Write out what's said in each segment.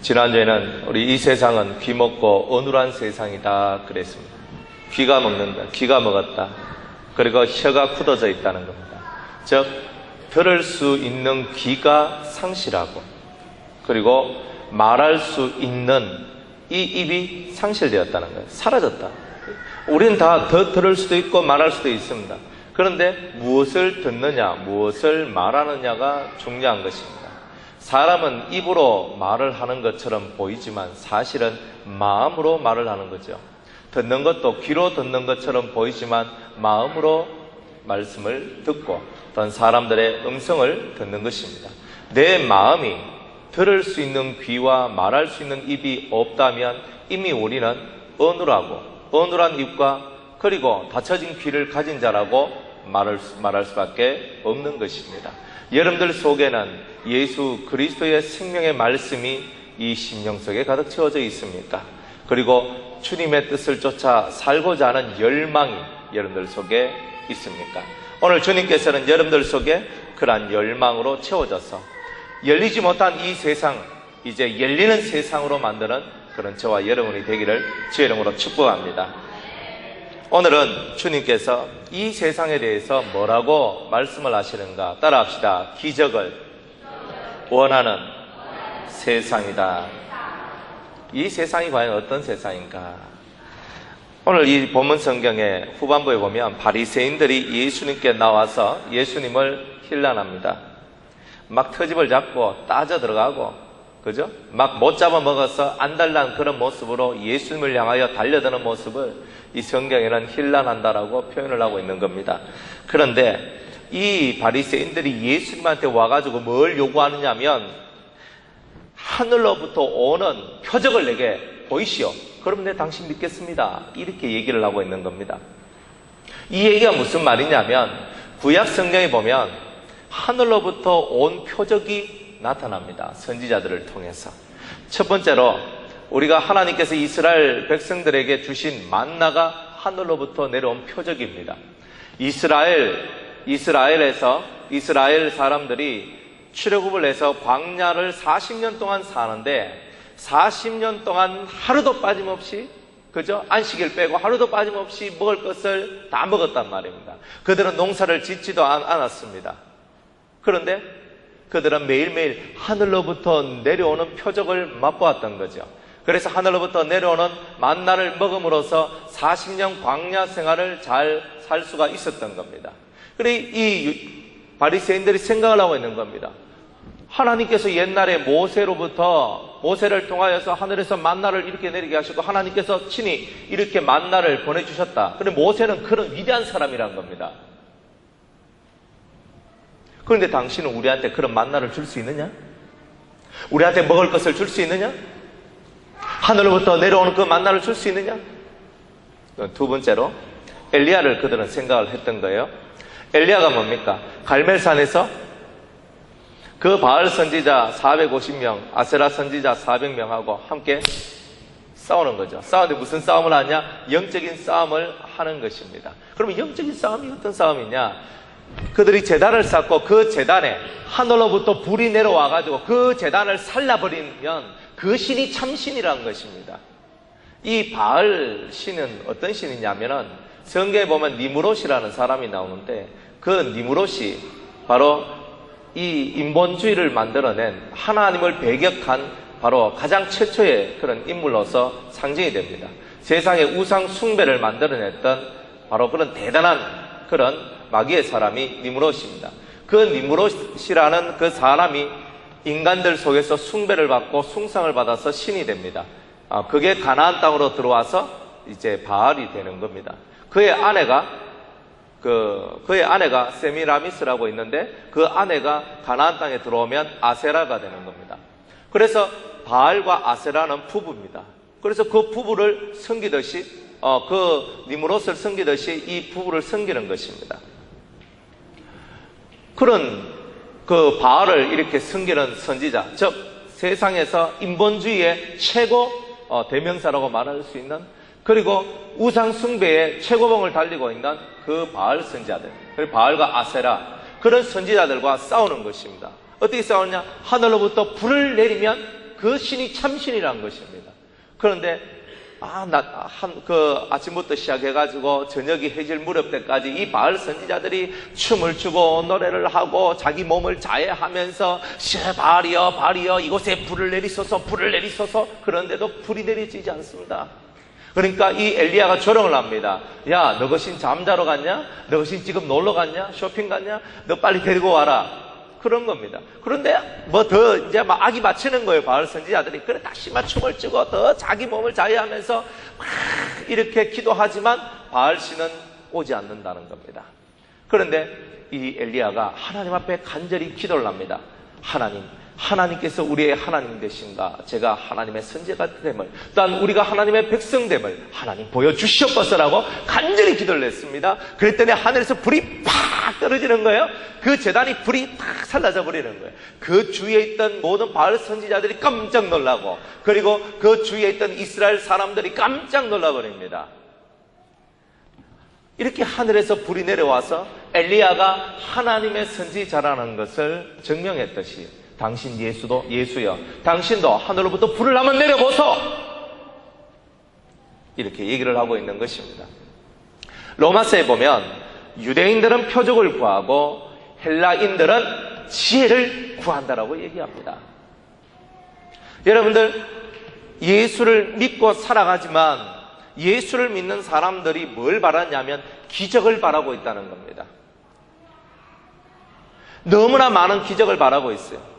지난주에는 우리 이 세상은 귀먹고 어눌한 세상이다 그랬습니다. 귀가 먹는다, 귀가 먹었다. 그리고 혀가 굳어져 있다는 겁니다. 즉 들을 수 있는 귀가 상실하고, 그리고 말할 수 있는 이 입이 상실되었다는 거예요. 사라졌다. 우리는 다 더 들을 수도 있고 말할 수도 있습니다. 그런데 무엇을 듣느냐, 무엇을 말하느냐가 중요한 것입니다. 사람은 입으로 말을 하는 것처럼 보이지만 사실은 마음으로 말을 하는 거죠. 듣는 것도 귀로 듣는 것처럼 보이지만 마음으로 말씀을 듣고 어떤 사람들의 음성을 듣는 것입니다. 내 마음이 들을 수 있는 귀와 말할 수 있는 입이 없다면 이미 우리는 어눌한 입과 그리고 닫혀진 귀를 가진 자라고 말할 수밖에 없는 것입니다. 여러분들 속에는 예수 그리스도의 생명의 말씀이 이 심령 속에 가득 채워져 있습니까? 그리고 주님의 뜻을 쫓아 살고자 하는 열망이 여러분들 속에 있습니까? 오늘 주님께서는 여러분들 속에 그러한 열망으로 채워져서 열리지 못한 이 세상, 이제 열리는 세상으로 만드는 그런 저와 여러분이 되기를 주의 이름으로 축복합니다. 오늘은 주님께서 이 세상에 대해서 뭐라고 말씀을 하시는가 따라합시다. 기적을 원하는 세상이다. 이 세상이 과연 어떤 세상인가? 오늘 이 본문 성경의 후반부에 보면 바리새인들이 예수님께 나와서 예수님을 힐난합니다. 막 트집을 잡고 따져 들어가고, 그죠? 막 못 잡아 먹어서 안달난 그런 모습으로 예수님을 향하여 달려드는 모습을 이 성경에는 힐난한다라고 표현을 하고 있는 겁니다. 그런데 이 바리새인들이 예수님한테 와가지고 뭘 요구하느냐면 하늘로부터 오는 표적을 내게 보이시오. 그러면 내 당신 믿겠습니다. 이렇게 얘기를 하고 있는 겁니다. 이 얘기가 무슨 말이냐면 구약 성경에 보면 하늘로부터 온 표적이 나타납니다. 선지자들을 통해서. 첫 번째로 우리가 하나님께서 이스라엘 백성들에게 주신 만나가 하늘로부터 내려온 표적입니다. 이스라엘에서 이스라엘 사람들이 출애굽을 해서 광야를 40년 동안 사는데 40년 동안 하루도 빠짐없이, 그죠? 안식일 빼고 하루도 빠짐없이 먹을 것을 다 먹었단 말입니다. 그들은 농사를 짓지도 않았습니다. 그런데 그들은 매일매일 하늘로부터 내려오는 표적을 맛보았던 거죠. 그래서 하늘로부터 내려오는 만나를 먹음으로써 40년 광야 생활을 잘 살 수가 있었던 겁니다. 그래 이 바리새인들이 생각을 하고 있는 겁니다. 하나님께서 옛날에 모세를 통하여서 하늘에서 만나를 이렇게 내리게 하시고 하나님께서 친히 이렇게 만나를 보내주셨다. 그런데 모세는 그런 위대한 사람이란 겁니다. 그런데 당신은 우리한테 그런 만나를 줄 수 있느냐? 우리한테 먹을 것을 줄 수 있느냐? 하늘로부터 내려오는 그 만나를 줄 수 있느냐? 두 번째로 엘리야를 그들은 생각을 했던 거예요. 엘리야가 뭡니까? 갈멜산에서 그 바알 선지자 450명, 아세라 선지자 400명하고 함께 싸우는 거죠. 싸우는데 무슨 싸움을 하냐? 영적인 싸움을 하는 것입니다. 그러면 영적인 싸움이 어떤 싸움이냐? 그들이 제단을 쌓고 그 제단에 하늘로부터 불이 내려와가지고 그 제단을 살라버리면 그 신이 참신이라는 것입니다. 이 바알 신은 어떤 신이냐면은 성경에 보면 니무롯이라는 사람이 나오는데 그 니무롯이 바로 이 인본주의를 만들어낸 하나님을 배격한 바로 가장 최초의 그런 인물로서 상징이 됩니다. 세상에 우상 숭배를 만들어냈던 바로 그런 대단한 그런 마귀의 사람이 니무롯입니다. 그 니무롯이라는 그 사람이 인간들 속에서 숭배를 받고 숭상을 받아서 신이 됩니다. 그게 가나안 땅으로 들어와서 이제 바알이 되는 겁니다. 그의 아내가 세미라미스라고 있는데 그 아내가 가나안 땅에 들어오면 아세라가 되는 겁니다. 그래서 바알과 아세라는 부부입니다. 그래서 그 부부를 섬기듯이 그 니무롯을 섬기듯이 이 부부를 섬기는 것입니다. 그런 그 바알을 이렇게 섬기는 선지자, 즉 세상에서 인본주의의 최고 대명사라고 말할 수 있는, 그리고 우상 숭배의 최고봉을 달리고 있는 그 바알 선지자들, 그리고 바알과 아세라, 그런 선지자들과 싸우는 것입니다. 어떻게 싸우느냐? 하늘로부터 불을 내리면 그 신이 참신이라는 것입니다. 그런데 아침부터 시작해가지고 저녁이 해질 무렵 때까지 이 바알 선지자들이 춤을 추고 노래를 하고 자기 몸을 자해하면서 바알이여 바알이여 이곳에 불을 내리소서 불을 내리소서. 그런데도 불이 내리지지 않습니다. 그러니까 이 엘리야가 조롱을 합니다. 야, 너 거신 잠자러 갔냐? 너 거신 지금 놀러 갔냐? 쇼핑 갔냐? 너 빨리 데리고 와라. 그런 겁니다. 그런데 이제 악이 맞추는 거예요. 바알 선지자들이. 그래 다시 춤을 추고 더 자기 몸을 자해하면서 막 이렇게 기도하지만 바알 신은 오지 않는다는 겁니다. 그런데 이 엘리야가 하나님 앞에 간절히 기도를 합니다. 하나님께서 우리의 하나님 되신가? 제가 하나님의 선지자가 됨을, 또한 우리가 하나님의 백성됨을 하나님 보여주시옵소서라고 간절히 기도를 했습니다. 그랬더니 하늘에서 불이 팍 떨어지는 거예요. 그 제단이 불이 팍 살라져 버리는 거예요. 그 주위에 있던 모든 바알 선지자들이 깜짝 놀라고, 그리고 그 주위에 있던 이스라엘 사람들이 깜짝 놀라버립니다. 이렇게 하늘에서 불이 내려와서 엘리야가 하나님의 선지자라는 것을 증명했듯이 당신 예수여 당신도 하늘로부터 불을 한번 내려보소, 이렇게 얘기를 하고 있는 것입니다. 로마서에 보면 유대인들은 표적을 구하고 헬라인들은 지혜를 구한다라고 얘기합니다. 여러분들, 예수를 믿고 살아가지만 예수를 믿는 사람들이 뭘 바라냐면 기적을 바라고 있다는 겁니다. 너무나 많은 기적을 바라고 있어요.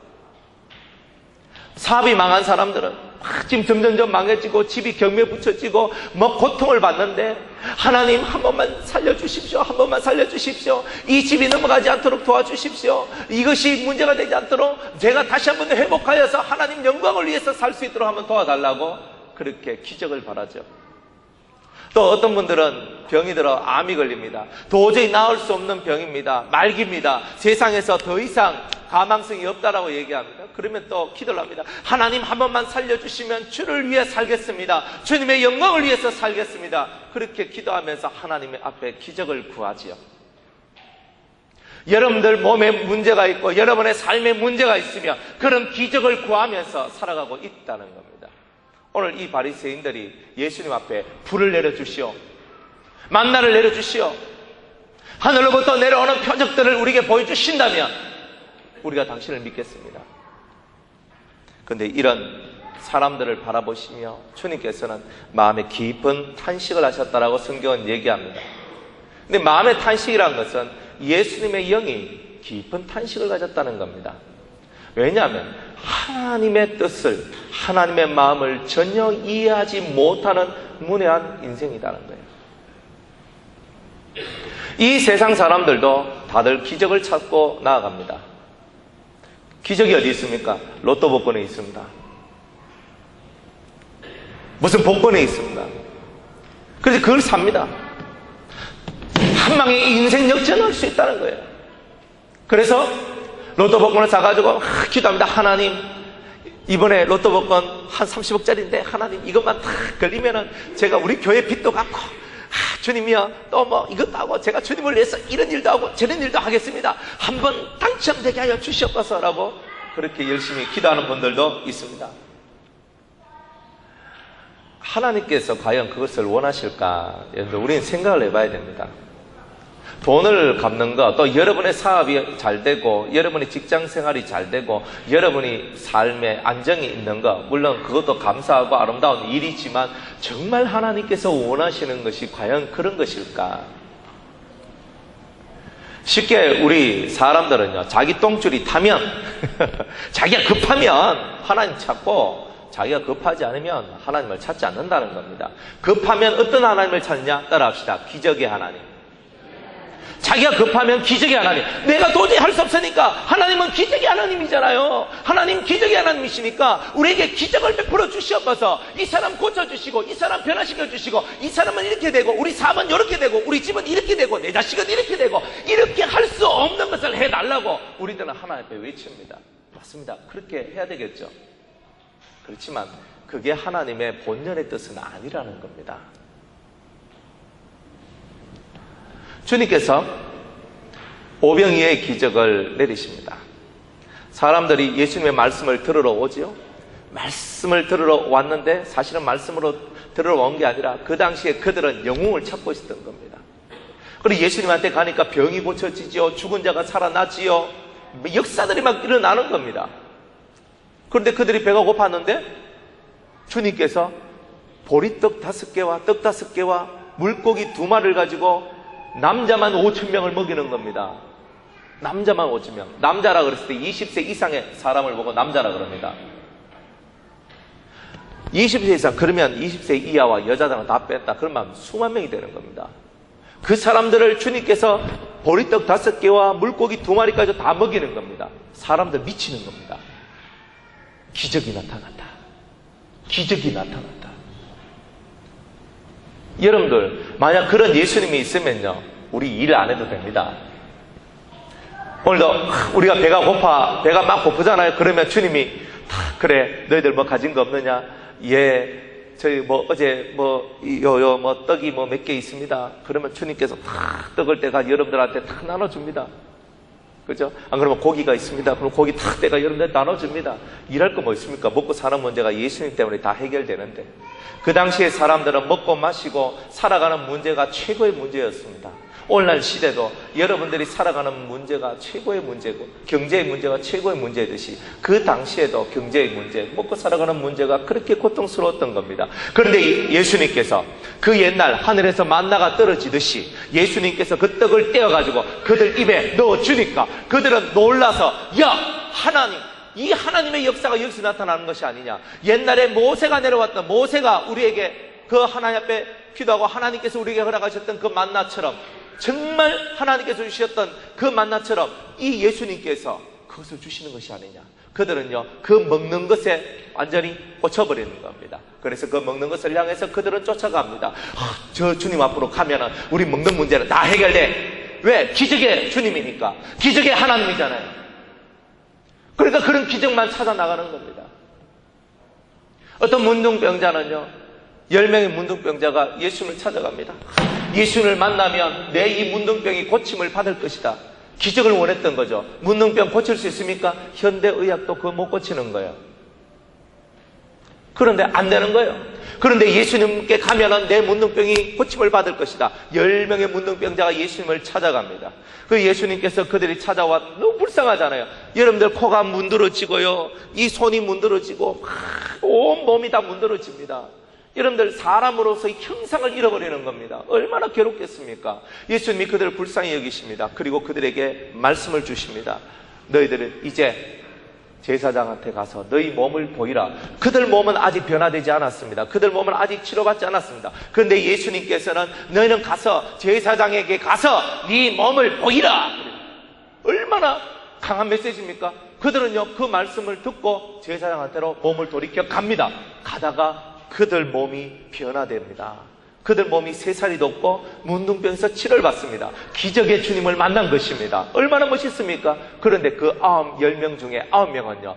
사업이 망한 사람들은 지금 점점점 망해지고 집이 경매 붙여지고 고통을 받는데, 하나님 한 번만 살려주십시오, 한 번만 살려주십시오, 이 집이 넘어가지 않도록 도와주십시오, 이것이 문제가 되지 않도록 제가 다시 한 번 회복하여서 하나님 영광을 위해서 살 수 있도록 한번 도와달라고 그렇게 기적을 바라죠. 또 어떤 분들은 병이 들어 암이 걸립니다. 도저히 나을 수 없는 병입니다. 말기입니다. 세상에서 더 이상 가망성이 없다라고 얘기합니다. 그러면 또 기도를 합니다. 하나님 한 번만 살려주시면 주를 위해 살겠습니다. 주님의 영광을 위해서 살겠습니다. 그렇게 기도하면서 하나님의 앞에 기적을 구하지요. 여러분들 몸에 문제가 있고 여러분의 삶에 문제가 있으면 그런 기적을 구하면서 살아가고 있다는 겁니다. 오늘 이 바리새인들이 예수님 앞에 불을 내려주시오, 만나를 내려주시오, 하늘로부터 내려오는 표적들을 우리에게 보여주신다면 우리가 당신을 믿겠습니다. 그런데 이런 사람들을 바라보시며 주님께서는 마음에 깊은 탄식을 하셨다라고 성경은 얘기합니다. 근데 마음의 탄식이라는 것은 예수님의 영이 깊은 탄식을 가졌다는 겁니다. 왜냐하면 하나님의 뜻을, 하나님의 마음을 전혀 이해하지 못하는 문외한 인생이라는 거예요. 이 세상 사람들도 다들 기적을 찾고 나아갑니다. 기적이 어디 있습니까? 로또 복권에 있습니다. 무슨 복권에 있습니다. 그래서 그걸 삽니다. 한 방에 인생 역전할 수 있다는 거예요. 그래서 로또 복권을 사가지고 기도합니다. 하나님, 이번에 로또 복권 한 30억짜리인데 하나님 이것만 딱 걸리면은 제가 우리 교회 빚도 갚고, 주님이요 또 이것도 하고 제가 주님을 위해서 이런 일도 하고 저런 일도 하겠습니다. 한번 당첨되게 하여 주시옵소서라고 그렇게 열심히 기도하는 분들도 있습니다. 하나님께서 과연 그것을 원하실까? 우리는 생각을 해봐야 됩니다. 돈을 갚는 것, 또 여러분의 사업이 잘 되고 여러분의 직장 생활이 잘 되고 여러분이 삶에 안정이 있는 것, 물론 그것도 감사하고 아름다운 일이지만 정말 하나님께서 원하시는 것이 과연 그런 것일까? 쉽게 우리 사람들은요, 자기 똥줄이 타면 자기가 급하면 하나님 찾고, 자기가 급하지 않으면 하나님을 찾지 않는다는 겁니다. 급하면 어떤 하나님을 찾느냐? 따라합시다. 기적의 하나님. 자기가 급하면 기적의 하나님. 내가 도저히 할 수 없으니까 하나님은 기적의 하나님이잖아요. 하나님 기적의 하나님이시니까 우리에게 기적을 베풀어 주시옵소서. 이 사람 고쳐주시고 이 사람 변화시켜 주시고 이 사람은 이렇게 되고 우리 사업은 이렇게 되고 우리 집은 이렇게 되고 내 자식은 이렇게 되고 이렇게 할 수 없는 것을 해달라고 우리들은 하나님 앞에 외칩니다. 맞습니다. 그렇게 해야 되겠죠. 그렇지만 그게 하나님의 본연의 뜻은 아니라는 겁니다. 주님께서 오병이어의 기적을 내리십니다. 사람들이 예수님의 말씀을 들으러 오지요. 말씀을 들으러 왔는데 사실은 말씀으로 들으러 온 게 아니라 그 당시에 그들은 영웅을 찾고 있었던 겁니다. 그리고 예수님한테 가니까 병이 고쳐지지요. 죽은 자가 살아나지요. 역사들이 막 일어나는 겁니다. 그런데 그들이 배가 고팠는데 주님께서 보리떡 5개와 떡 5개와 물고기 2마리를 가지고 남자만 5,000명을 먹이는 겁니다. 남자만 5,000명. 남자라 그랬을 때 20세 이상의 사람을 보고 남자라 그럽니다. 20세 이상, 그러면 20세 이하와 여자들은 다 뺐다. 그러면 수만 명이 되는 겁니다. 그 사람들을 주님께서 보리떡 5개와 물고기 2마리까지 다 먹이는 겁니다. 사람들 미치는 겁니다. 기적이 나타났다. 기적이 나타났다. 여러분들, 만약 그런 예수님이 있으면요, 우리 일 안 해도 됩니다. 오늘도 우리가 배가 막 고프잖아요. 그러면 주님이 그래, 너희들 뭐 가진 거 없느냐? 예, 저희 뭐 어제 떡이 몇 개 있습니다. 그러면 주님께서 탁 떡을 떼가 여러분들한테 탁 나눠줍니다. 그죠? 안 그러면 고기가 있습니다. 그럼 고기 탁 떼가 여러분들 나눠줍니다. 일할 거 뭐 있습니까? 먹고 사는 문제가 예수님 때문에 다 해결되는데. 그 당시에 사람들은 먹고 마시고 살아가는 문제가 최고의 문제였습니다. 오늘날 시대도 여러분들이 살아가는 문제가 최고의 문제고 경제의 문제가 최고의 문제듯이 그 당시에도 경제의 문제, 먹고 살아가는 문제가 그렇게 고통스러웠던 겁니다. 그런데 예수님께서 그 옛날 하늘에서 만나가 떨어지듯이 예수님께서 그 떡을 떼어가지고 그들 입에 넣어주니까 그들은 놀라서 야, 하나님, 이 하나님의 역사가 여기서 나타나는 것이 아니냐. 옛날에 모세가 내려왔던, 모세가 우리에게 그 하나님 앞에 기도하고 하나님께서 우리에게 허락하셨던 그 만나처럼, 정말 하나님께서 주셨던 그 만나처럼 이 예수님께서 그것을 주시는 것이 아니냐. 그들은요, 그 먹는 것에 완전히 꽂혀버리는 겁니다. 그래서 그 먹는 것을 향해서 그들은 쫓아갑니다. 저 주님 앞으로 가면은 우리 먹는 문제는 다 해결돼. 왜? 기적의 주님이니까. 기적의 하나님이잖아요. 그러니까 그런 기적만 찾아 나가는 겁니다. 어떤 문둥병자는요, 10명의 문둥병자가 예수님을 찾아갑니다. 예수님을 만나면 내 이 문둥병이 고침을 받을 것이다. 기적을 원했던 거죠. 문둥병 고칠 수 있습니까? 현대의학도 그거 못 고치는 거예요. 그런데 안 되는 거예요. 그런데 예수님께 가면은 내 문둥병이 고침을 받을 것이다. 10명의 문둥병자가 예수님을 찾아갑니다. 그 예수님께서 그들이 찾아와 너무 불쌍하잖아요. 여러분들 코가 문드러지고요, 이 손이 문드러지고 온 몸이 다 문드러집니다. 여러분들 사람으로서의 형상을 잃어버리는 겁니다. 얼마나 괴롭겠습니까? 예수님이 그들을 불쌍히 여기십니다. 그리고 그들에게 말씀을 주십니다. 너희들은 이제 제사장한테 가서 너희 몸을 보이라. 그들 몸은 아직 변화되지 않았습니다. 그들 몸은 아직 치료받지 않았습니다. 그런데 예수님께서는 너희는 가서 제사장에게 가서 네 몸을 보이라. 얼마나 강한 메시지입니까? 그들은요, 그 말씀을 듣고 제사장한테로 몸을 돌이켜 갑니다. 가다가 그들 몸이 변화됩니다. 그들 몸이 3살이 돋고 문둥병에서 치료를 받습니다. 기적의 주님을 만난 것입니다. 얼마나 멋있습니까? 그런데 그 10명 중에 9명은요,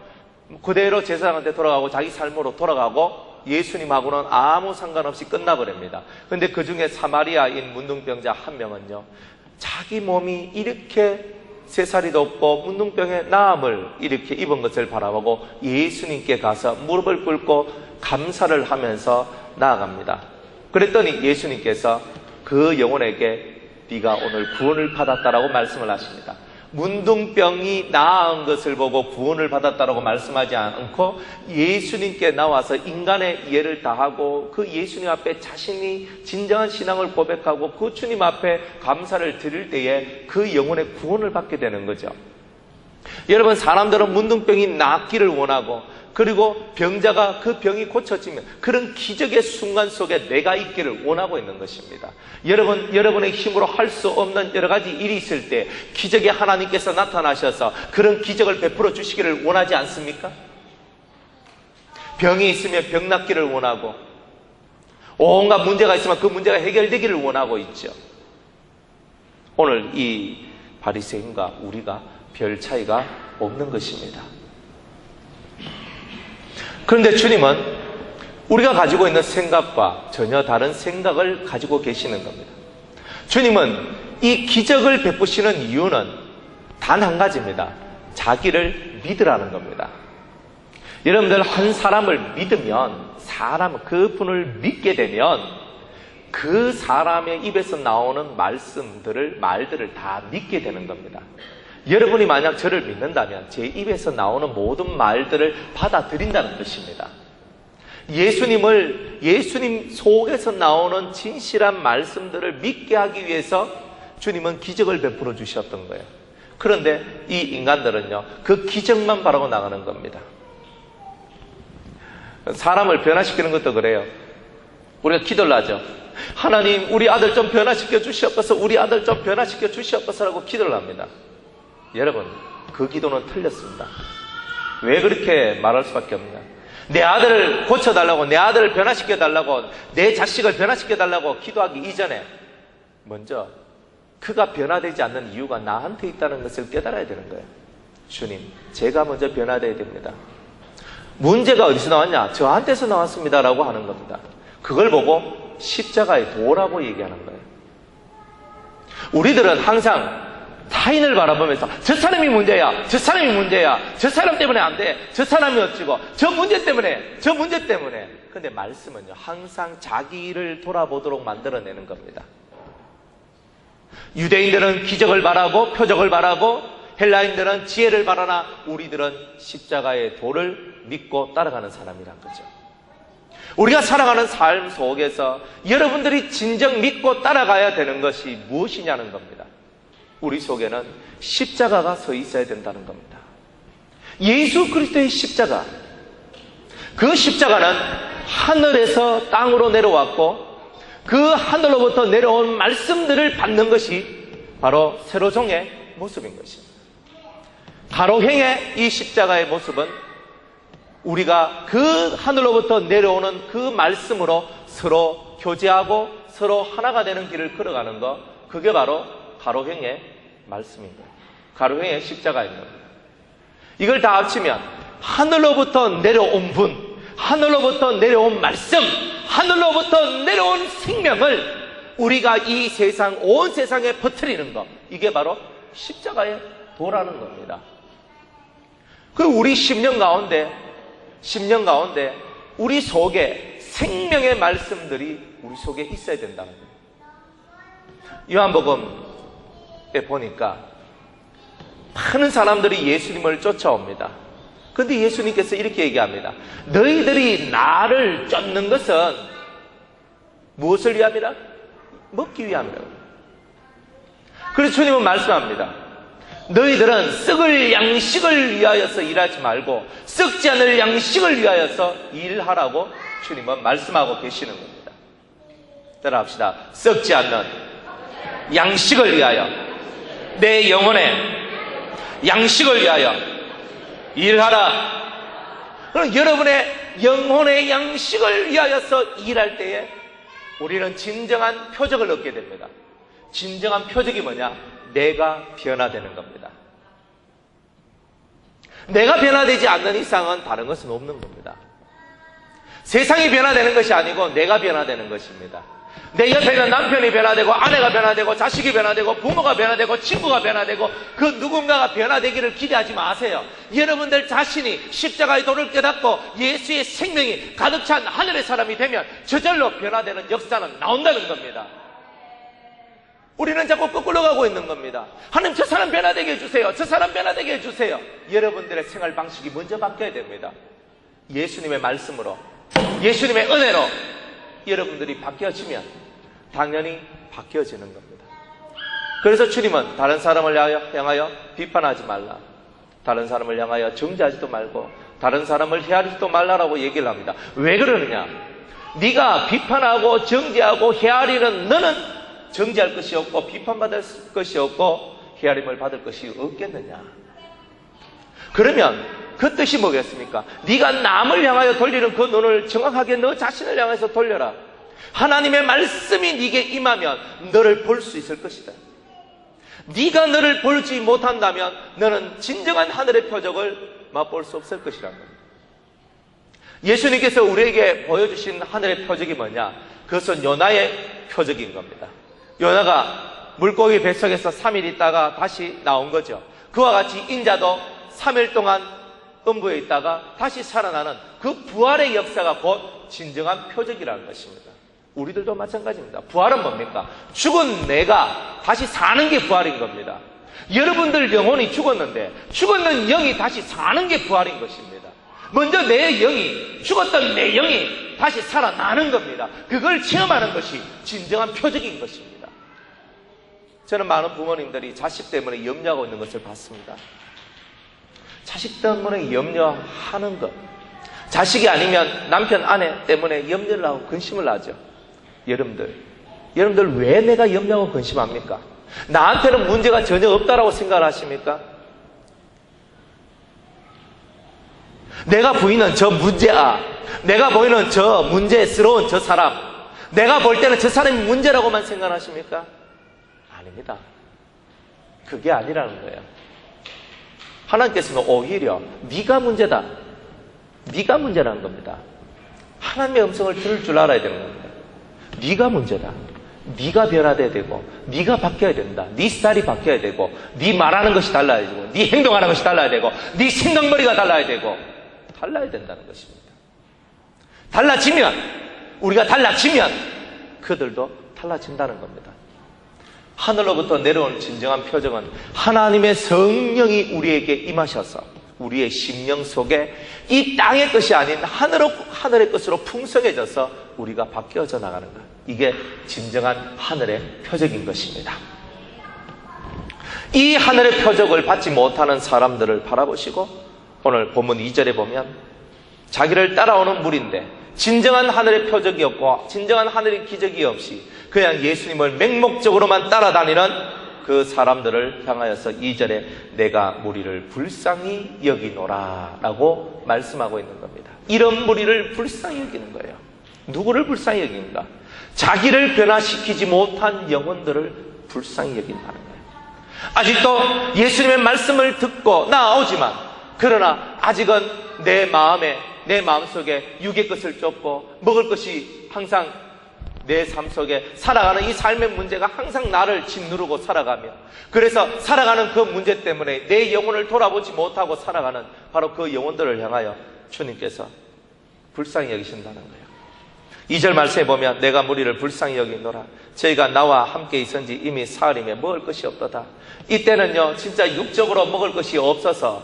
그대로 제사장한테 돌아가고 자기 삶으로 돌아가고 예수님하고는 아무 상관없이 끝나버립니다. 그런데 그 중에 사마리아인 문둥병자 1명은요, 자기 몸이 이렇게 3살이 돋고 문둥병의 나음을 이렇게 입은 것을 바라보고 예수님께 가서 무릎을 꿇고 감사를 하면서 나아갑니다. 그랬더니 예수님께서 그 영혼에게 네가 오늘 구원을 받았다라고 말씀을 하십니다. 문둥병이 나은 것을 보고 구원을 받았다라고 말씀하지 않고 예수님께 나와서 인간의 이해를 다하고 그 예수님 앞에 자신이 진정한 신앙을 고백하고 그 주님 앞에 감사를 드릴 때에 그 영혼의 구원을 받게 되는 거죠. 여러분, 사람들은 문둥병이 낫기를 원하고 그리고 병자가 그 병이 고쳐지면 그런 기적의 순간 속에 내가 있기를 원하고 있는 것입니다. 여러분의 힘으로 할 수 없는 여러 가지 일이 있을 때 기적의 하나님께서 나타나셔서 그런 기적을 베풀어 주시기를 원하지 않습니까? 병이 있으면 병 낫기를 원하고 온갖 문제가 있으면 그 문제가 해결되기를 원하고 있죠. 오늘 이 바리새인과 우리가 별 차이가 없는 것입니다. 그런데 주님은 우리가 가지고 있는 생각과 전혀 다른 생각을 가지고 계시는 겁니다. 주님은 이 기적을 베푸시는 이유는 단 한 가지입니다. 자기를 믿으라는 겁니다. 여러분들 한 사람을 믿으면, 그분을 믿게 되면 그 사람의 입에서 나오는 말들을 다 믿게 되는 겁니다. 여러분이 만약 저를 믿는다면 제 입에서 나오는 모든 말들을 받아들인다는 뜻입니다. 예수님 속에서 나오는 진실한 말씀들을 믿게 하기 위해서 주님은 기적을 베풀어 주셨던 거예요. 그런데 이 인간들은요, 그 기적만 바라고 나가는 겁니다. 사람을 변화시키는 것도 그래요. 우리가 기도를 하죠. 하나님, 우리 아들 좀 변화시켜 주시옵소서, 우리 아들 좀 변화시켜 주시옵소서라고 기도를 합니다. 여러분, 그 기도는 틀렸습니다. 왜 그렇게 말할 수밖에 없냐? 내 아들을 고쳐달라고, 내 아들을 변화시켜달라고, 내 자식을 변화시켜달라고 기도하기 이전에 먼저 그가 변화되지 않는 이유가 나한테 있다는 것을 깨달아야 되는 거예요. 주님, 제가 먼저 변화되어야 됩니다. 문제가 어디서 나왔냐? 저한테서 나왔습니다 라고 하는 겁니다. 그걸 보고 십자가의 도라고 얘기하는 거예요. 우리들은 항상 타인을 바라보면서 저 사람이 문제야, 저 사람이 문제야, 저 사람 때문에 안 돼, 저 사람이 어찌고, 저 문제 때문에. 근데 말씀은요, 항상 자기를 돌아보도록 만들어내는 겁니다. 유대인들은 기적을 바라고 표적을 바라고 헬라인들은 지혜를 바라나 우리들은 십자가의 도를 믿고 따라가는 사람이란 거죠. 우리가 살아가는 삶 속에서 여러분들이 진정 믿고 따라가야 되는 것이 무엇이냐는 겁니다. 우리 속에는 십자가가 서 있어야 된다는 겁니다. 예수 그리스도의 십자가, 그 십자가는 하늘에서 땅으로 내려왔고 그 하늘로부터 내려온 말씀들을 받는 것이 바로 세로종의 모습인 것입니다. 가로행의 이 십자가의 모습은 우리가 그 하늘로부터 내려오는 그 말씀으로 서로 교제하고 서로 하나가 되는 길을 걸어가는 것, 그게 바로 가로행의 말씀인 거예요. 가로행의 십자가인 겁니다. 이걸 다 합치면 하늘로부터 내려온 분, 하늘로부터 내려온 말씀, 하늘로부터 내려온 생명을 우리가 이 세상, 온 세상에 퍼뜨리는 것, 이게 바로 십자가의 도라는 겁니다. 그리고 우리 10년 가운데 우리 속에 생명의 말씀들이 우리 속에 있어야 된다는 거예요. 요한복음에 보니까 많은 사람들이 예수님을 쫓아옵니다. 그런데 예수님께서 이렇게 얘기합니다. 너희들이 나를 쫓는 것은 무엇을 위함이라? 먹기 위함이라. 그래서 주님은 말씀합니다. 너희들은 썩을 양식을 위하여서 일하지 말고 썩지 않을 양식을 위하여서 일하라고 주님은 말씀하고 계시는 겁니다. 따라합시다. 썩지 않는 양식을 위하여, 내 영혼의 양식을 위하여 일하라. 그럼 여러분의 영혼의 양식을 위하여서 일할 때에 우리는 진정한 표적을 얻게 됩니다. 진정한 표적이 뭐냐? 내가 변화되는 겁니다. 내가 변화되지 않는 이상은 다른 것은 없는 겁니다. 세상이 변화되는 것이 아니고 내가 변화되는 것입니다. 내 옆에 있는 남편이 변화되고 아내가 변화되고 자식이 변화되고 부모가 변화되고 친구가 변화되고 그 누군가가 변화되기를 기대하지 마세요. 여러분들 자신이 십자가의 도를 깨닫고 예수의 생명이 가득 찬 하늘의 사람이 되면 저절로 변화되는 역사는 나온다는 겁니다. 우리는 자꾸 거꾸로 가고 있는 겁니다. 하나님, 저 사람 변화되게 해주세요. 저 사람 변화되게 해주세요. 여러분들의 생활 방식이 먼저 바뀌어야 됩니다. 예수님의 말씀으로, 예수님의 은혜로 여러분들이 바뀌어지면 당연히 바뀌어지는 겁니다. 그래서 주님은 다른 사람을 향하여 비판하지 말라, 다른 사람을 향하여 정죄하지도 말고 다른 사람을 헤아리지도 말라라고 얘기를 합니다. 왜 그러느냐? 네가 비판하고 정죄하고 헤아리는 너는 정죄할 것이 없고 비판받을 것이 없고 헤아림을 받을 것이 없겠느냐? 그러면 그 뜻이 뭐겠습니까? 네가 남을 향하여 돌리는 그 눈을 정확하게 너 자신을 향해서 돌려라. 하나님의 말씀이 네게 임하면 너를 볼 수 있을 것이다. 네가 너를 보지 못한다면 너는 진정한 하늘의 표적을 맛볼 수 없을 것이라는 겁니다. 예수님께서 우리에게 보여주신 하늘의 표적이 뭐냐? 그것은 요나의 표적인 겁니다. 요나가 물고기 뱃속에서 3일 있다가 다시 나온 거죠. 그와 같이 인자도 3일 동안 음부에 있다가 다시 살아나는 그 부활의 역사가 곧 진정한 표적이라는 것입니다. 우리들도 마찬가지입니다. 부활은 뭡니까? 죽은 내가 다시 사는 게 부활인 겁니다. 여러분들 영혼이 죽었는데 죽었는 영이 다시 사는 게 부활인 것입니다. 먼저 내 영이, 죽었던 내 영이 다시 살아나는 겁니다. 그걸 체험하는 것이 진정한 표적인 것입니다. 저는 많은 부모님들이 자식 때문에 염려하고 있는 것을 봤습니다. 자식 때문에 염려하는 것, 자식이 아니면 남편, 아내 때문에 염려를 하고 근심을 하죠. 여러분들 왜 내가 염려하고 근심합니까? 나한테는 문제가 전혀 없다라고 생각을 하십니까? 내가 보이는 저 문제아, 내가 보이는 저 문제스러운 저 사람, 내가 볼 때는 저 사람이 문제라고만 생각하십니까? 아닙니다. 그게 아니라는 거예요. 하나님께서는 오히려 네가 문제다, 네가 문제라는 겁니다. 하나님의 음성을 들을 줄 알아야 되는 겁니다. 네가 문제다, 네가 변화돼야 되고, 네가 바뀌어야 된다, 네 스타일이 바뀌어야 되고, 네 말하는 것이 달라야 되고, 네 행동하는 것이 달라야 되고, 네 생각머리가 달라야 되고, 달라야 된다는 것입니다. 달라지면, 우리가 달라지면 그들도 달라진다는 겁니다. 하늘로부터 내려온 진정한 표적은 하나님의 성령이 우리에게 임하셔서 우리의 심령 속에 이 땅의 것이 아닌 하늘의 것으로 풍성해져서 우리가 바뀌어져 나가는 것. 이게 진정한 하늘의 표적인 것입니다. 이 하늘의 표적을 받지 못하는 사람들을 바라보시고 오늘 본문 2절에 보면 자기를 따라오는 무리인데 진정한 하늘의 표적이 없고 진정한 하늘의 기적이 없이 그냥 예수님을 맹목적으로만 따라다니는 그 사람들을 향하여서 2절에 내가 무리를 불쌍히 여기노라 라고 말씀하고 있는 겁니다. 이런 무리를 불쌍히 여기는 거예요. 누구를 불쌍히 여깁니까? 자기를 변화시키지 못한 영혼들을 불쌍히 여긴다는 거예요. 아직도 예수님의 말씀을 듣고 나아오지만 그러나 아직은 내 마음속에 육의 것을 쫓고 먹을 것이 항상 내 삶 속에 살아가는 이 삶의 문제가 항상 나를 짓누르고 살아가며 그래서 살아가는 그 문제 때문에 내 영혼을 돌아보지 못하고 살아가는 바로 그 영혼들을 향하여 주님께서 불쌍히 여기신다는 거예요. 2절 말씀에 보면 내가 무리를 불쌍히 여기노라. 저희가 나와 함께 있은지 이미 사흘이며 먹을 것이 없도다. 이때는요 진짜 육적으로 먹을 것이 없어서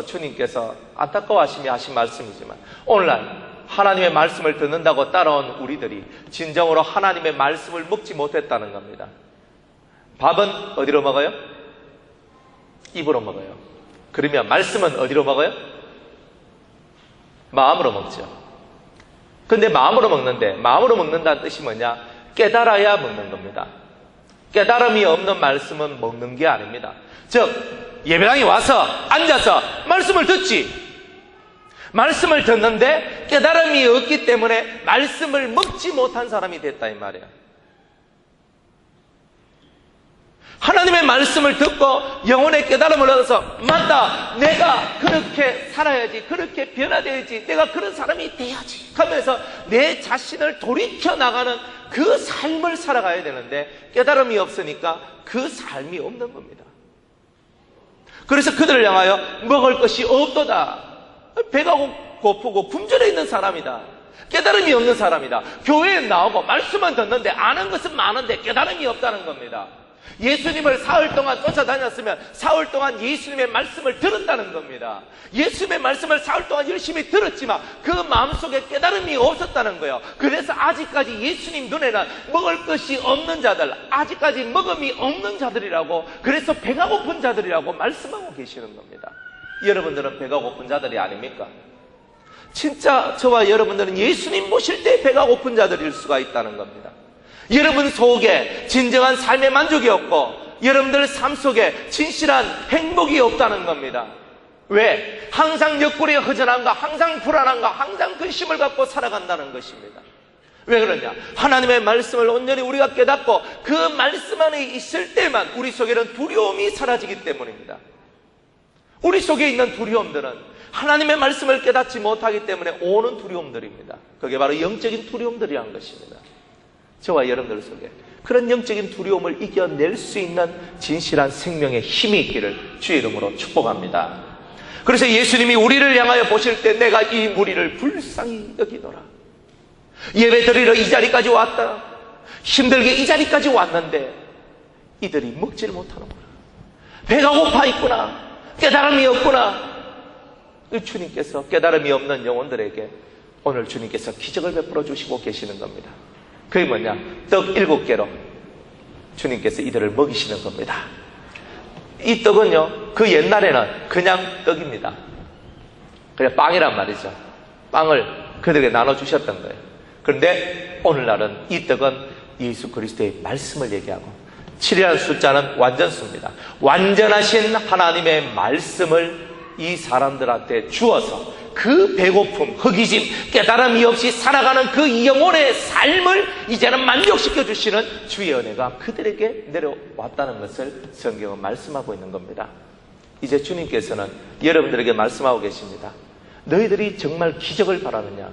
주님께서 안타까워하시며 하신 말씀이지만 오늘날 하나님의 말씀을 듣는다고 따라온 우리들이 진정으로 하나님의 말씀을 먹지 못했다는 겁니다. 밥은 어디로 먹어요? 입으로 먹어요. 그러면 말씀은 어디로 먹어요? 마음으로 먹죠. 근데 마음으로 먹는다는 뜻이 뭐냐? 깨달아야 먹는 겁니다. 깨달음이 없는 말씀은 먹는 게 아닙니다. 즉 예배당에 와서 앉아서 말씀을 듣지, 말씀을 듣는데 깨달음이 없기 때문에 말씀을 먹지 못한 사람이 됐다 이 말이에요. 하나님의 말씀을 듣고 영혼의 깨달음을 얻어서 맞다, 내가 그렇게 살아야지, 그렇게 변화되어야지, 내가 그런 사람이 돼야지 하면서 내 자신을 돌이켜 나가는 그 삶을 살아가야 되는데 깨달음이 없으니까 그 삶이 없는 겁니다. 그래서 그들을 향하여 먹을 것이 없도다. 배가 고프고 굶주려 있는 사람이다. 깨달음이 없는 사람이다. 교회에 나오고 말씀은 듣는데 아는 것은 많은데 깨달음이 없다는 겁니다. 예수님을 사흘 동안 쫓아다녔으면 사흘 동안 예수님의 말씀을 들었다는 겁니다. 예수님의 말씀을 사흘 동안 열심히 들었지만 그 마음속에 깨달음이 없었다는 거예요. 그래서 아직까지 예수님 눈에는 먹을 것이 없는 자들, 아직까지 먹음이 없는 자들이라고, 그래서 배가 고픈 자들이라고 말씀하고 계시는 겁니다. 여러분들은 배가 고픈 자들이 아닙니까? 진짜 저와 여러분들은 예수님 모실 때 배가 고픈 자들일 수가 있다는 겁니다. 여러분 속에 진정한 삶의 만족이 없고 여러분들 삶 속에 진실한 행복이 없다는 겁니다. 왜? 항상 옆구리에 허전함과 항상 불안함과 항상 근심을 갖고 살아간다는 것입니다. 왜 그러냐? 하나님의 말씀을 온전히 우리가 깨닫고 그 말씀 안에 있을 때만 우리 속에는 두려움이 사라지기 때문입니다. 우리 속에 있는 두려움들은 하나님의 말씀을 깨닫지 못하기 때문에 오는 두려움들입니다. 그게 바로 영적인 두려움들이라는 것입니다. 저와 여러분들 속에 그런 영적인 두려움을 이겨낼 수 있는 진실한 생명의 힘이 있기를 주의 이름으로 축복합니다. 그래서 예수님이 우리를 향하여 보실 때 내가 이 무리를 불쌍히 여기노라. 예배 드리러 이 자리까지 왔다. 힘들게 이 자리까지 왔는데 이들이 먹지를 못하는구나. 배가 고파 있구나. 깨달음이 없구나. 주님께서 깨달음이 없는 영혼들에게 오늘 주님께서 기적을 베풀어 주시고 계시는 겁니다. 그게 뭐냐? 떡 7개로 주님께서 이들을 먹이시는 겁니다. 이 떡은요, 그 옛날에는 그냥 떡입니다. 그냥 빵이란 말이죠. 빵을 그들에게 나눠주셨던 거예요. 그런데 오늘날은 이 떡은 예수 그리스도의 말씀을 얘기하고 7이라는 숫자는 완전수입니다. 완전하신 하나님의 말씀을 이 사람들한테 주어서 그 배고픔, 허기짐, 깨달음이 없이 살아가는 그 영혼의 삶을 이제는 만족시켜 주시는 주의 은혜가 그들에게 내려왔다는 것을 성경은 말씀하고 있는 겁니다. 이제 주님께서는 여러분들에게 말씀하고 계십니다. 너희들이 정말 기적을 바라느냐?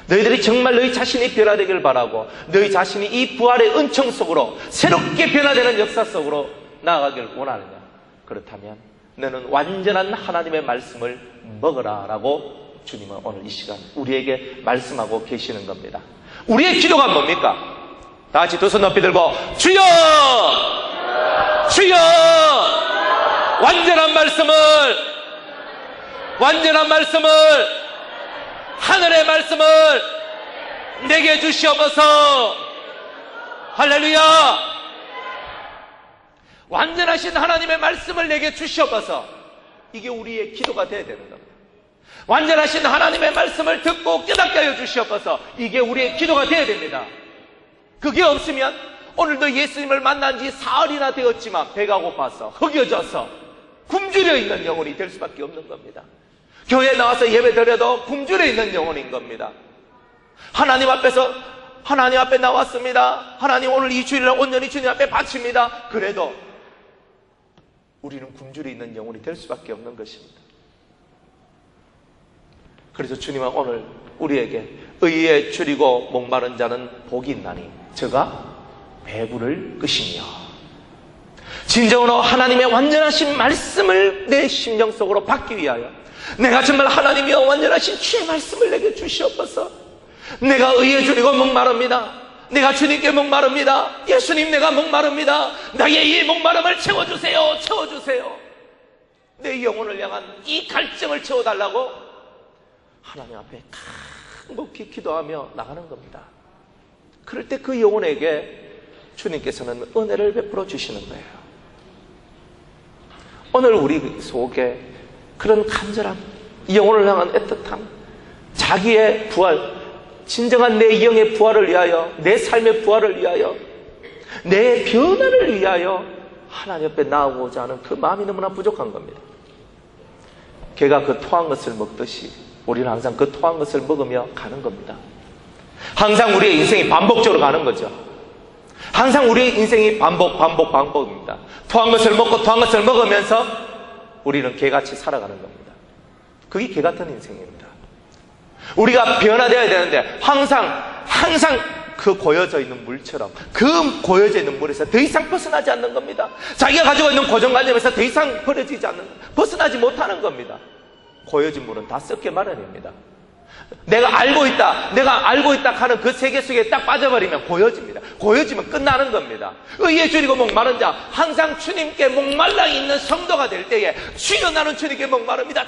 너희들이 정말 너희 자신이 변화되길 바라고 너희 자신이 이 부활의 은총 속으로 새롭게 변화되는 역사 속으로 나아가길 원하느냐? 그렇다면 너는 완전한 하나님의 말씀을 먹어라 라고 주님은 오늘 이 시간 우리에게 말씀하고 계시는 겁니다. 우리의 기도가 뭡니까? 다 같이 두 손 높이 들고 주여! 주여! 완전한 말씀을 하늘의 말씀을 내게 주시옵소서. 할렐루야! 완전하신 하나님의 말씀을 내게 주시옵소서. 이게 우리의 기도가 되어야 되는 겁니다. 완전하신 하나님의 말씀을 듣고 깨닫게 하여 주시옵소서. 이게 우리의 기도가 되어야 됩니다. 그게 없으면 오늘도 예수님을 만난 지 사흘이나 되었지만 배가 고파서 허기져서 굶주려 있는 영혼이 될 수밖에 없는 겁니다. 교회에 나와서 예배 드려도 굶주려 있는 영혼인 겁니다. 하나님 앞에 나왔습니다. 하나님 오늘 이 주일을 온전히 주님 앞에 바칩니다. 그래도 우리는 굶주려 있는 영혼이 될 수밖에 없는 것입니다. 그래서 주님은 오늘 우리에게 의에 줄이고 목마른 자는 복이 있나니 저가 배부를 것이며 진정으로 하나님의 완전하신 말씀을 내 심령 속으로 받기 위하여 내가 정말 하나님이여 완전하신 주의 말씀을 내게 주시옵소서. 내가 의에 줄이고 목마릅니다. 내가 주님께 목마릅니다. 예수님 내가 목마릅니다. 나의 이 목마름을 채워주세요. 내 영혼을 향한 이 갈증을 채워달라고 하나님 앞에 간곡히 기도하며 나가는 겁니다. 그럴 때 그 영혼에게 주님께서는 은혜를 베풀어 주시는 거예요. 오늘 우리 속에 그런 간절함, 영혼을 향한 애틋함, 자기의 부활, 진정한 내 영의 부활을 위하여, 내 삶의 부활을 위하여, 내 변화를 위하여 하나님 앞에 나오고자 하는 그 마음이 너무나 부족한 겁니다. 개가 그 토한 것을 먹듯이 우리는 항상 그 토한 것을 먹으며 가는 겁니다. 항상 우리의 인생이 반복적으로 가는 거죠. 항상 우리의 인생이 반복입니다. 토한 것을 먹고 토한 것을 먹으면서 우리는 개같이 살아가는 겁니다. 그게 개 같은 인생입니다. 우리가 변화되어야 되는데 항상 그 고여져 있는 물처럼 그 고여져 있는 물에서 더 이상 벗어나지 않는 겁니다. 자기가 가지고 있는 고정관념에서 더 이상 벗어나지 못하는 겁니다. 고여진 물은 다 썩게 마련입니다. 내가 알고 있다 하는 그 세계 속에 딱 빠져버리면 고여집니다. 고여지면 끝나는 겁니다. 의에 줄이고 목마른 자, 항상 주님께 목말라 있는 성도가 될 때에 주여 나는 주님께 목마릅니다.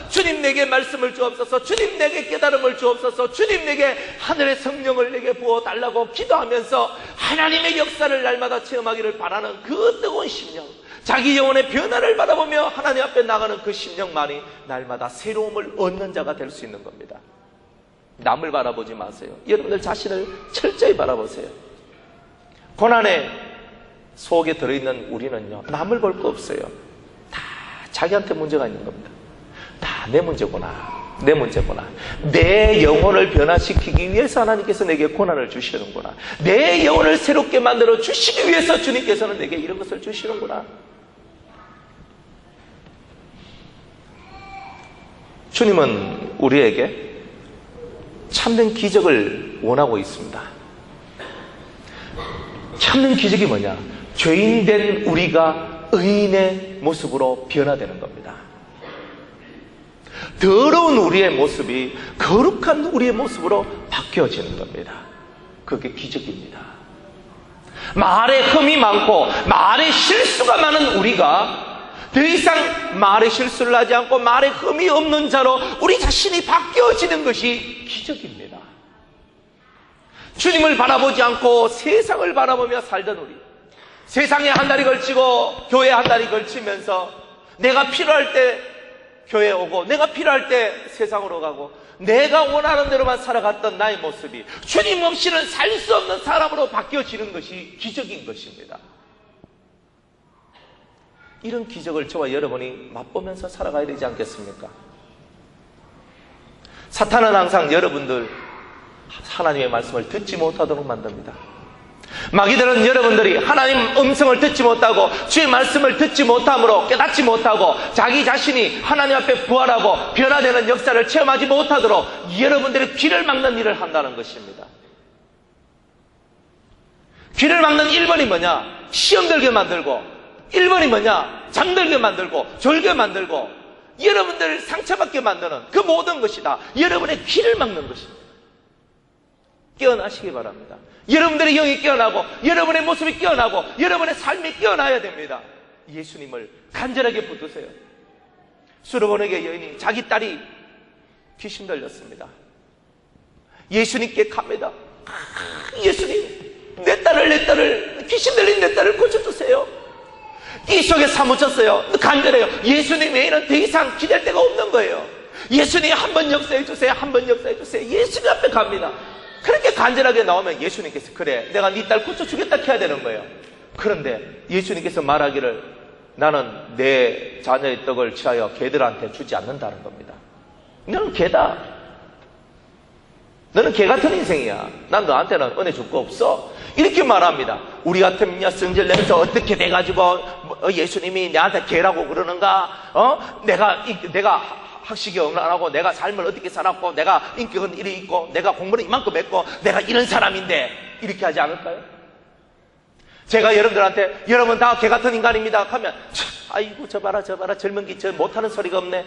주님 내게 말씀을 주옵소서. 주님 내게 깨달음을 주옵소서. 주님 내게 하늘의 성령을 내게 부어달라고 기도하면서 하나님의 역사를 날마다 체험하기를 바라는 그 뜨거운 심령, 자기 영혼의 변화를 바라보며 하나님 앞에 나가는 그 심령만이 날마다 새로움을 얻는 자가 될 수 있는 겁니다. 남을 바라보지 마세요. 여러분들 자신을 철저히 바라보세요. 고난의 속에 들어있는 우리는요, 남을 볼 거 없어요. 다 자기한테 문제가 있는 겁니다. 다 내 문제구나. 내 영혼을 변화시키기 위해서 하나님께서 내게 고난을 주시는구나. 내 영혼을 새롭게 만들어 주시기 위해서 주님께서는 내게 이런 것을 주시는구나. 주님은 우리에게 참된 기적을 원하고 있습니다. 참된 기적이 뭐냐? 죄인된 우리가 의인의 모습으로 변화되는 겁니다. 더러운 우리의 모습이 거룩한 우리의 모습으로 바뀌어지는 겁니다. 그게 기적입니다. 말에 흠이 많고 말에 실수가 많은 우리가 더 이상 말에 실수를 하지 않고 말에 흠이 없는 자로 우리 자신이 바뀌어지는 것이 기적입니다. 주님을 바라보지 않고 세상을 바라보며 살던 우리, 세상에 한 다리 걸치고 교회에 한 다리 걸치면서 내가 필요할 때 교회에 오고 내가 필요할 때 세상으로 가고 내가 원하는 대로만 살아갔던 나의 모습이 주님 없이는 살 수 없는 사람으로 바뀌어지는 것이 기적인 것입니다. 이런 기적을 저와 여러분이 맛보면서 살아가야 되지 않겠습니까? 사탄은 항상 여러분들 하나님의 말씀을 듣지 못하도록 만듭니다. 마귀들은 여러분들이 하나님 음성을 듣지 못하고 주의 말씀을 듣지 못함으로 깨닫지 못하고 자기 자신이 하나님 앞에 부활하고 변화되는 역사를 체험하지 못하도록 여러분들의 귀를 막는 일을 한다는 것입니다. 귀를 막는 1번이 뭐냐? 시험 들게 만들고, 1번이 뭐냐? 잠들게 만들고 졸게 만들고 여러분들을 상처받게 만드는 그 모든 것이 다 여러분의 귀를 막는 것입니다. 깨어나시기 바랍니다. 여러분들의 영이 깨어나고 여러분의 모습이 깨어나고 여러분의 삶이 깨어나야 됩니다. 예수님을 간절하게 붙드세요. 수르보네게 여인이 자기 딸이 귀신 들렸습니다. 예수님께 갑니다. 예수님, 내 딸을 귀신 들린 내 딸을 고쳐주세요. 이 속에 사무쳤어요. 간절해요. 예수님 외에는 더 이상 기댈 데가 없는 거예요. 예수님 한번 역사해 주세요. 한번 역사해 주세요. 예수님 앞에 갑니다. 그렇게 간절하게 나오면 예수님께서 그래, 내가 네 딸 고쳐주겠다 해야 되는 거예요. 그런데 예수님께서 말하기를 나는 내 자녀의 떡을 취하여 개들한테 주지 않는다는 겁니다. 너는 개다. 너는 개 같은 인생이야. 난 너한테는 은혜 줄 거 없어. 이렇게 말합니다. 우리 같으면 성질내면서 어떻게 돼가지고 예수님이 내한테 개라고 그러는가? 내가 학식이 안 하고 내가 삶을 어떻게 살았고 내가 인격은 이리 있고 내가 공부는 이만큼 했고 내가 이런 사람인데 이렇게 하지 않을까요? 제가 여러분들한테 여러분 다 개 같은 인간입니다 하면 아이고 저 봐라 젊은 기 저 못하는 소리가 없네.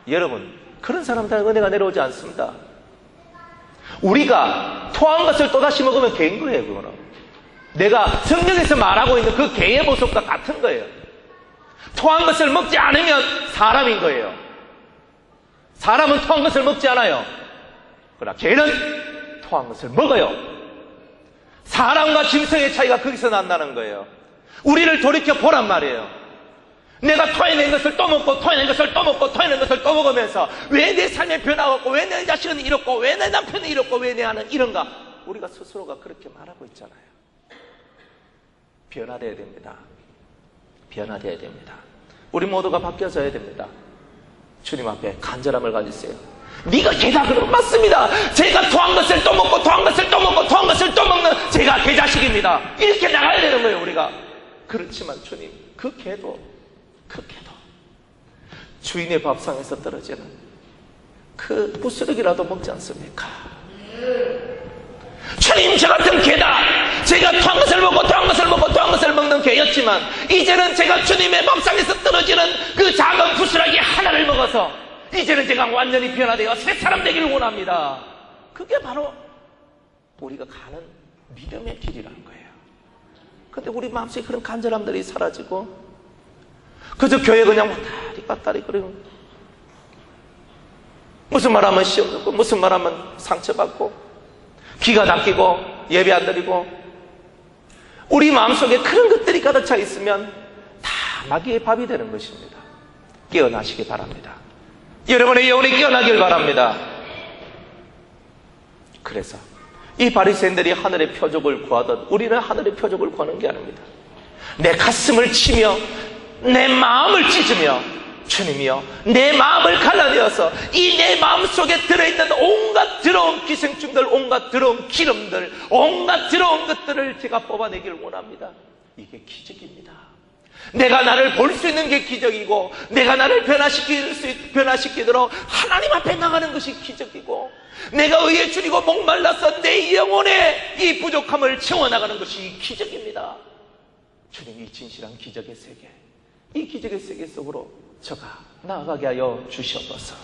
여러분 그런 사람들은 은혜가 내려오지 않습니다. 우리가 토한 것을 또다시 먹으면 개인 거예요. 그거는 내가 성경에서 말하고 있는 그 개의 모습과 같은 거예요. 토한 것을 먹지 않으면 사람인 거예요. 사람은 토한 것을 먹지 않아요. 그러나 개는 토한 것을 먹어요. 사람과 짐승의 차이가 거기서 난다는 거예요. 우리를 돌이켜 보란 말이에요. 내가 토해낸 것을 또 먹고 토해낸 것을 또 먹고 토해낸 것을 또 먹으면서 왜 내 삶에 변화가 없고 왜 내 자식은 이렇고 왜 내 남편은 이렇고 왜 내 아는 이런가, 우리가 스스로가 그렇게 말하고 있잖아요. 변화되어야 됩니다. 변화되어야 됩니다. 우리 모두가 바뀌어져야 됩니다. 주님 앞에 간절함을 가지세요. 네가 개다 그러면 맞습니다. 제가 토한 것을 또 먹고 토한 것을 또 먹고 토한 것을 또 먹는 제가 개 자식입니다. 이렇게 나가야 되는 거예요. 우리가. 그렇지만 주님, 그 개도 주인의 밥상에서 떨어지는 그 부스러기라도 먹지 않습니까? 주님, 저 같은 개다. 제가 토한 것을 먹고 토한 것을 먹고 토한 것을 먹는 개였지만 이제는 제가 주님의 밥상에서 떨어지는 그 작은 부스러기 하나를 먹어서 이제는 제가 완전히 변화되어 새 사람 되기를 원합니다. 그게 바로 우리가 가는 믿음의 길이라는 거예요. 근데 우리 마음속에 그런 간절함들이 사라지고 그저 교회 그냥 왔다리 그리고 무슨 말하면 시험 듣고 무슨 말하면 상처받고 귀가 닫히고 예배 안 드리고 우리 마음속에 그런 것들이 가득 차 있으면 다 마귀의 밥이 되는 것입니다. 깨어나시기 바랍니다. 여러분의 영혼이 깨어나길 바랍니다. 그래서 이 바리새인들이 하늘의 표적을 구하듯 우리는 하늘의 표적을 구하는 게 아닙니다. 내 가슴을 치며 내 마음을 찢으며 주님이여 내 마음을 갈라내어서 이 내 마음속에 들어있는 온갖 더러운 기생충들, 온갖 더러운 기름들, 온갖 더러운 것들을 제가 뽑아내기를 원합니다. 이게 기적입니다. 내가 나를 볼 수 있는 게 기적이고 내가 나를 변화시키도록 하나님 앞에 나가는 것이 기적이고 내가 의에 줄이고 목말라서 내 영혼의 이 부족함을 채워나가는 것이 기적입니다. 주님, 이 진실한 기적의 세계 이 기적의 세계 속으로 저가 나아가게 하여 주시옵소서.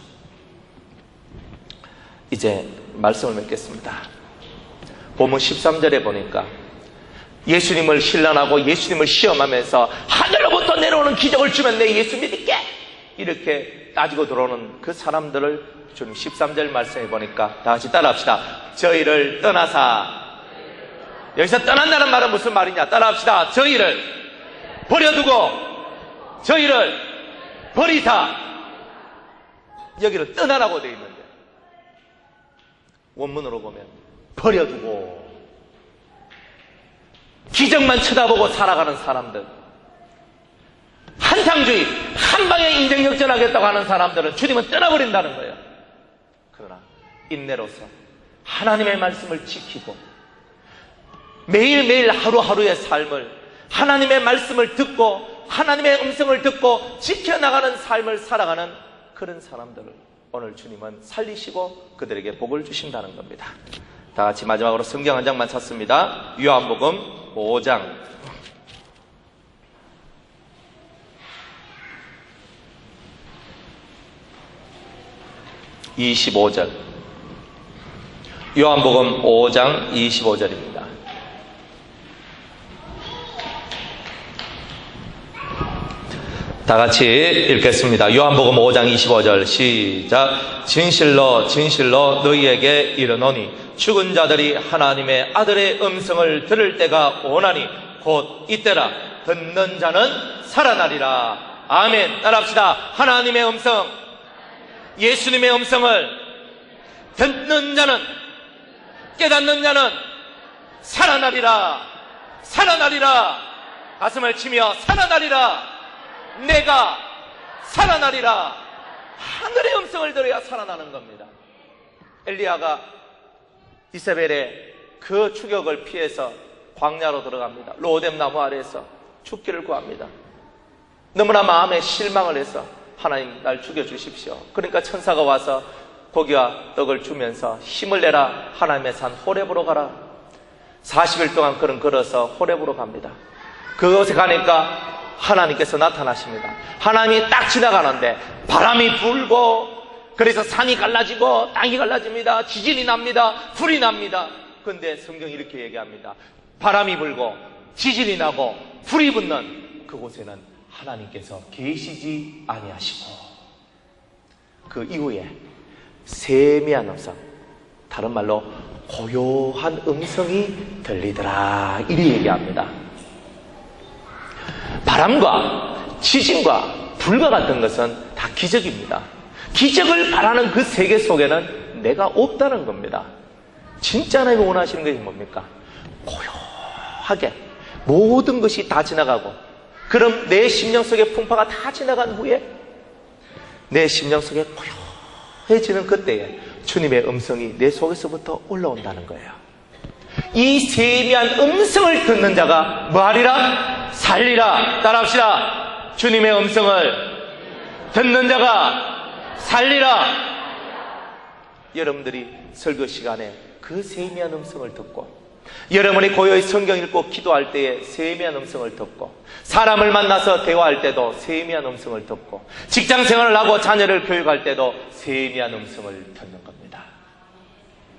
이제 말씀을 맺겠습니다. 본문 13절에 보니까 예수님을 신란하고 예수님을 시험하면서 하늘로부터 내려오는 기적을 주면 내 예수 믿을게 이렇게 따지고 들어오는 그 사람들을 주님 13절 말씀해 보니까 다 같이 따라합시다. 저희를 떠나사. 여기서 떠난다는 말은 무슨 말이냐? 따라합시다. 저희를 버려두고 저희를 버리사. 여기를 떠나라고 되어 있는데 원문으로 보면 버려두고 기적만 쳐다보고 살아가는 사람들, 한탕주의, 한방에 인생 역전하겠다고 하는 사람들은 주님은 떠나버린다는 거예요. 그러나 인내로서 하나님의 말씀을 지키고 매일매일 하루하루의 삶을 하나님의 말씀을 듣고 하나님의 음성을 듣고 지켜나가는 삶을 살아가는 그런 사람들을 오늘 주님은 살리시고 그들에게 복을 주신다는 겁니다. 다 같이 마지막으로 성경 한 장만 찾습니다. 요한복음 5장 25절. 요한복음 5장 25절입니다. 다 같이 읽겠습니다. 요한복음 5장 25절 시작. 진실로 진실로 너희에게 이르노니 죽은 자들이 하나님의 아들의 음성을 들을 때가 오나니 곧 이때라. 듣는 자는 살아나리라. 아멘. 따라합시다. 하나님의 음성, 예수님의 음성을 듣는 자는, 깨닫는 자는 살아나리라. 살아나리라. 가슴을 치며 살아나리라. 내가 살아나리라. 하늘의 음성을 들어야 살아나는 겁니다. 엘리야가 이세벨의 그 추격을 피해서 광야로 들어갑니다. 로뎀 나무 아래에서 죽기를 구합니다. 너무나 마음에 실망을 해서 하나님 날 죽여주십시오. 그러니까 천사가 와서 고기와 떡을 주면서 힘을 내라. 하나님의 산 호렙으로 가라. 40일 동안 그는 걸어서 호렙으로 갑니다. 그곳에 가니까 하나님께서 나타나십니다. 하나님이 딱 지나가는데 바람이 불고 그래서 산이 갈라지고 땅이 갈라집니다. 지진이 납니다. 불이 납니다. 그런데 성경이 이렇게 얘기합니다. 바람이 불고 지진이 나고 불이 붙는 그곳에는 하나님께서 계시지 아니하시고 그 이후에 세미한 음성, 다른 말로 고요한 음성이 들리더라. 이리 얘기합니다. 바람과 지진과 불과 같은 것은 다 기적입니다. 기적을 바라는 그 세계 속에는 내가 없다는 겁니다. 진짜 하나님이 원하시는 것이 뭡니까? 고요하게 모든 것이 다 지나가고, 그럼 내 심령 속의 풍파가 다 지나간 후에 내 심령 속에 고요해지는 그때에 주님의 음성이 내 속에서부터 올라온다는 거예요. 이 세미한 음성을 듣는 자가 뭐하리라? 살리라. 따라합시다. 주님의 음성을 듣는 자가 살리라. 여러분들이 설교 시간에 그 세미한 음성을 듣고, 여러분이 고요히 성경 읽고 기도할 때에 세미한 음성을 듣고, 사람을 만나서 대화할 때도 세미한 음성을 듣고, 직장 생활을 하고 자녀를 교육할 때도 세미한 음성을 듣는 겁니다.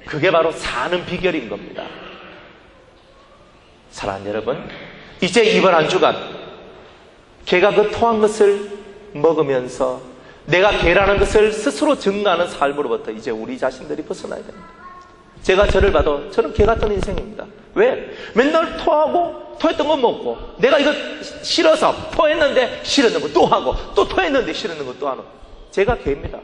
그게 바로 사는 비결인 겁니다. 사랑하는 여러분, 이제 이번 한 주간 개가 그 토한 것을 먹으면서 내가 개라는 것을 스스로 증거하는 삶으로부터 이제 우리 자신들이 벗어나야 됩니다. 제가 저를 봐도 저는 개 같은 인생입니다. 왜? 맨날 토하고 토했던 거 먹고, 내가 이거 싫어서 토했는데 싫었는 거 또 하고, 또 토했는데 싫었는 거 또 하는, 제가 개입니다.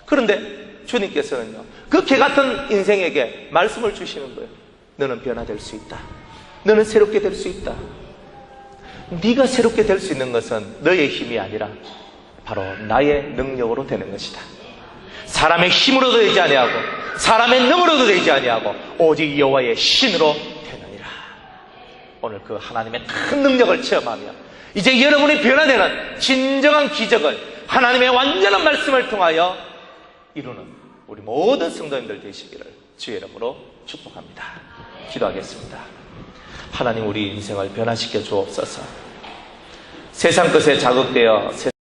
그런데 주님께서는요, 그 개 같은 인생에게 말씀을 주시는 거예요. 너는 변화될 수 있다. 너는 새롭게 될 수 있다. 네가 새롭게 될 수 있는 것은 너의 힘이 아니라 바로 나의 능력으로 되는 것이다. 사람의 힘으로도 되지 아니하고 사람의 능으로도 되지 아니하고 오직 여호와의 신으로 되느니라. 오늘 그 하나님의 큰 능력을 체험하며 이제 여러분이 변화되는 진정한 기적을 하나님의 완전한 말씀을 통하여 이루는 우리 모든 성도님들 되시기를 주의 이름으로 축복합니다. 기도하겠습니다. 하나님, 우리 인생을 변화시켜 주옵소서. 세상 것에 자극되어